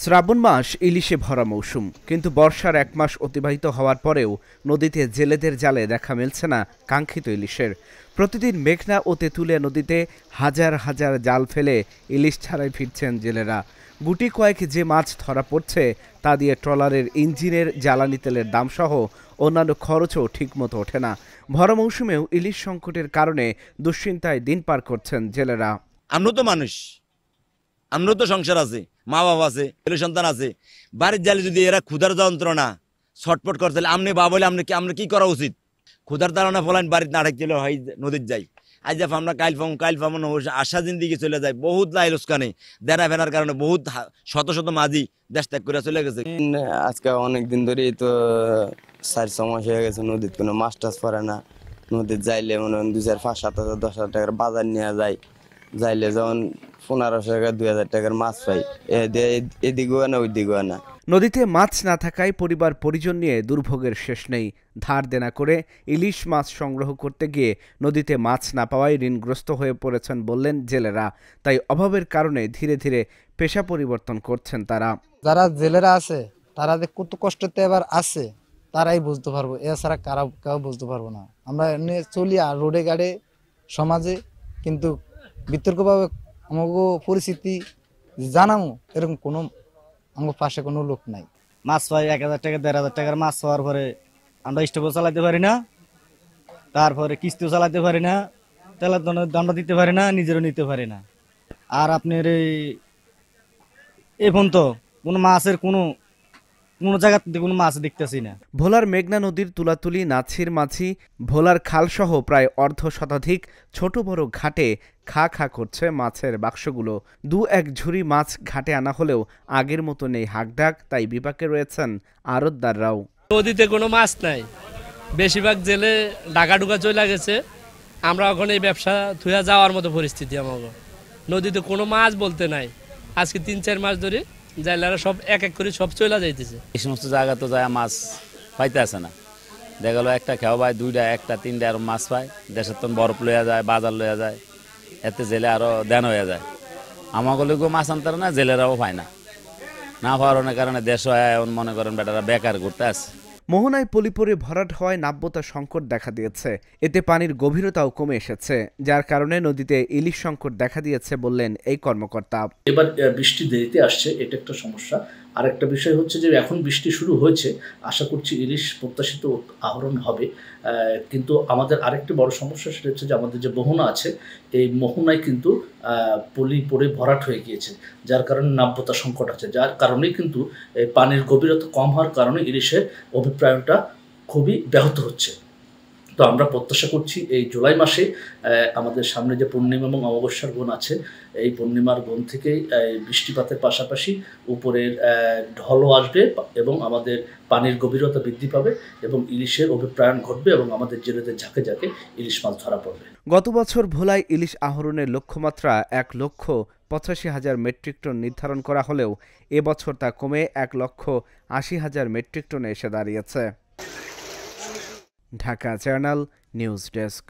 শ্রাবণ মাস ইলিশে ভরা মৌসুম, কিন্তু বর্ষার এক মাস অতিবাহিত হওয়ার পরেও নদীতে জেলেদের জালে দেখা মিলছে না কাঙ্ক্ষিত ইলিশের। প্রতিদিন মেঘনা ও তেঁতুলিয়া নদীতে হাজার হাজার জাল ফেলে ইলিশ ছাড়াই ফিরছেন জেলেরা। গুটি কয়েক যে মাছ ধরা পড়ছে তা দিয়ে ট্রলারের ইঞ্জিনের জ্বালানি তেলের দামসহ অন্যান্য খরচও ঠিকমতো ওঠে না। ভরা মৌসুমেও ইলিশ সংকটের কারণে দুশ্চিন্তায় দিন পার করছেন জেলেরা। আমরা তো মানুষ, আমরা তো সংসার আছে, মা বাবা আছে, ছেলে সন্তান আছে। বাড়ির জালে যদি এরা ক্ষুধার যন্ত্রণা ছটপট করতে আপনি বাবা বলে আমরা কি করা উচিত? ক্ষুধার ধারণা ফলান বাড়িতে না ঢাকতে হয় নদীর যাই। আজ আমরা কাইল ফাম আশা দিন দিকে চলে যায়। বহুত লাই লোসকানে দেনা ফেনার কারণে বহুত শত শত মাঝি দেশ ত্যাগ করে চলে গেছে। আজকে অনেকদিন ধরেই তো 4-6 মাস হয়ে গেছে নদীতে কোনো মাছ টাছ পড়ে না। নদীর যাইলে মনে হয় 2,000, 5,000, 7,000, 10,000 টাকার বাজার নিয়ে যায়। যাইলে যেমন 1,500 টাকা 2,000 টাকার মাছ পাই, এদিকেও না ওইদিকেও না। নদীতে মাছ না থাকায় পরিবার পরিজন নিয়ে দুর্ভোগের শেষ নেই। ধার দেনা করে ইলিশ মাছ সংগ্রহ করতে গিয়ে নদীতে মাছ না পাওয়ায় ঋণগ্রস্ত হয়ে পড়েছেন বললেন জেলেরা। তাই অভাবের কারণে ধীরে ধীরে পেশা পরিবর্তন করছেন তারা। যারা জেলেরা আছে তারা যে কত কষ্টতে এবার আছে তারাই বুঝতে পারবো, এছাড়া কেউ বুঝতে পারবো না। আমরা এমনি চলি আর রোডে গাড়ে সমাজে, কিন্তু বিতর্কভাবে আমাকে পরিস্থিতি জানামো এরকম কোনো আমার পাশে কোনো লোক নাই। মাছ পাই 1,000 টাকা 1,500 টাকার মাছ পাওয়ার পরে আমরা স্টোভও চালাতে পারি না, তারপরে কিস্তিও চালাতে পারি না, তেলের দণ্ড দিতে পারি না, নিজেরও নিতে পারি না। আর আপনার এই পর্যন্ত কোনো মাছের কোনো জায়গা থেকে কোনো মাছ দেখতেছি না। ভোলার মেঘনা নদীর তুলাতুলি, নাছির মাঝি, ভোলার খালসহ প্রায় 1/2 ছোট বড় ঘাটে খা খা করছে মাছের বাক্সগুলো। 2-1 ঝুড়ি মাছ ঘাটে আনা হলেও আগের মতো নেই হাকডাক, তাই বিপাকে রয়েছেন আড়তদাররাও। নদীতে কোনো মাছ নাই, বেশিরভাগ জেলে ডাকা চলে গেছে। আমরা এখন এই ব্যবসা থুয়া যাওয়ার মতো পরিস্থিতি। আমাকে নদীতে কোনো মাছ বলতে নাই। আজকে 3-4 মাস ধরে জাইলারা সব এক এক করে সব চলে যাইতেছে। এই সমস্ত জায়গা তো যায় মাছ পাইতে আসে না। দেখা গেলো একটা খেয়া পায় 2টা 1টা 3টা আরো মাছ পায়। দেশের তো বরফ লইয়া যায়, বাজার লইয়া যায়, এতে জেলে আরো দেন হয়ে যায়। আমাগুলোকেও মাছ আনতে না, জেলেরাও পায় না। না পাওয়ার কারণে দেশ মনে করেন বেটারা বেকার ঘুরতে আসে। মোহনায় পলিপরে ভরাট হওয়ায় নাব্যতা সংকট দেখা দিয়েছে। এতে পানির গভীরতাও কমে এসেছে, যার কারণে নদীতে ইলিশ সংকট দেখা দিয়েছে বললেন এই কর্মকর্তা। এবার বৃষ্টি দেরিতে আসছে, এটা একটা সমস্যা। আর একটা বিষয় হচ্ছে যে এখন বৃষ্টি শুরু হয়েছে, আশা করছি ইলিশ প্রত্যাশিত আহরণ হবে। কিন্তু আমাদের আরেকটি বড় সমস্যা, সেটা হচ্ছে যে আমাদের যে মোহনা আছে, এই মোহনায় কিন্তু পলি পরে ভরাট হয়ে গিয়েছে, যার কারণে নাব্যতা সংকট আছে। যার কারণেই কিন্তু পানির গভীরতা কম হওয়ার কারণে ইলিশের অভিপ্রায়টা খুবই ব্যাহত হচ্ছে। তো আমরা প্রত্যাশা করছি এই জুলাই মাসে আমাদের সামনে যে পূর্ণিমা এবং অমাবস্যার গুণ আছে, এই পূর্ণিমার গুণ থেকেই বৃষ্টিপাতের পাশাপাশি উপরের ঢলও আসবে এবং আমাদের পানির গভীরতা বৃদ্ধি পাবে এবং ইলিশের অভিপ্রায়ণ ঘটবে এবং আমাদের জেলেদের ঝাঁকে ঝাঁকে ইলিশ মাছ ধরা পড়বে। গত বছর ভোলায় ইলিশ আহরণের লক্ষ্যমাত্রা 1,85,000 মেট্রিক টন নির্ধারণ করা হলেও এবছর তা কমে 1,80,000 মেট্রিক টনে এসে দাঁড়িয়েছে। Dhaka channel news desk.